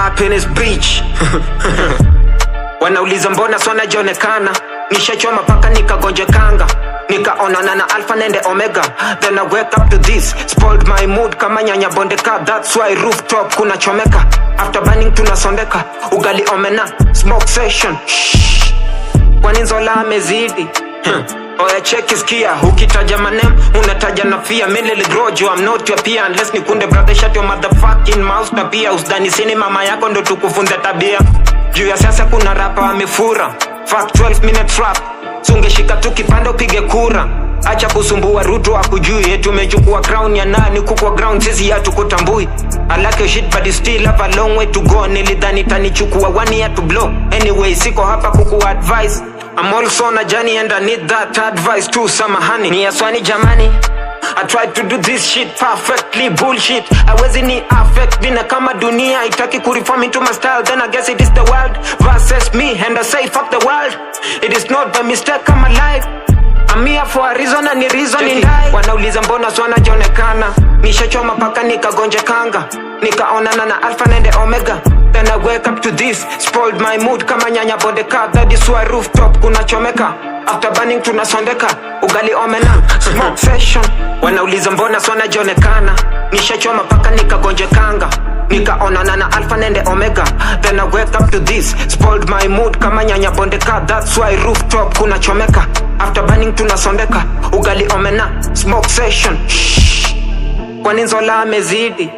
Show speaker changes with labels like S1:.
S1: up in his beach. Wanauliza mbona sona jonekana, nishachoma paka nikagonjekanga, nikaonana na alpha and omega. Then I wake up to this, spoiled my mood kama nyanya bondeka. That's why rooftop kuna chomeka, after burning tunasondeka. Ugali omena, smoke session. Shh, kwani nzola amezidi. Oya check iskia, ukitaja manem unataja na fear. Milele grojo, I'm not your peer unless nikunde brother, shut your motherfucking mouth. Tabia usdani sini mama yako ndo tukufunza tabia. Juu ya sasa kuna rapa amefura, fuck 12 minute rap. Sungeshika tu kipando pige kura, acha kusumbua Ruto akujui. Tumechukua crown ya nani kukua ground, sisi ya tukutambui. I like your shit but you still have a long way to go. Nilidhani tanichukua 1 year to blow. Anyway siko hapa kuku advice, I'm also on a journey and I need that advice too. Samahani ni aswani jamani, I tried to do this shit perfectly, bullshit. I wasn't ni affect bina kama dunia itaki kureform into my style. Then I guess it is the world versus me, and I say fuck the world. It is not by mistake, I'm alive. I'm here for a reason and the reason in life. Wanauliza mbona swana jonekana, nishachoma paka nikagonjekanga, nikaonana na alpha and omega. Then I wake up to this, spoiled my mood kama nyanya bondeka. That is why rooftop kuna chomeka, after burning tunasondeka. Ugali omena, smoke session. Wanauliza mbona swana jonekana, nishachoma paka nikagonjekanga, nikaonana na alpha and omega. Then I wake up to this, spoiled my mood kama nyanya bondeka. That's why rooftop kuna chomeka, after burning tunasondeka. Ugali omena, smoke session. Shh, kwani nzola amezidi.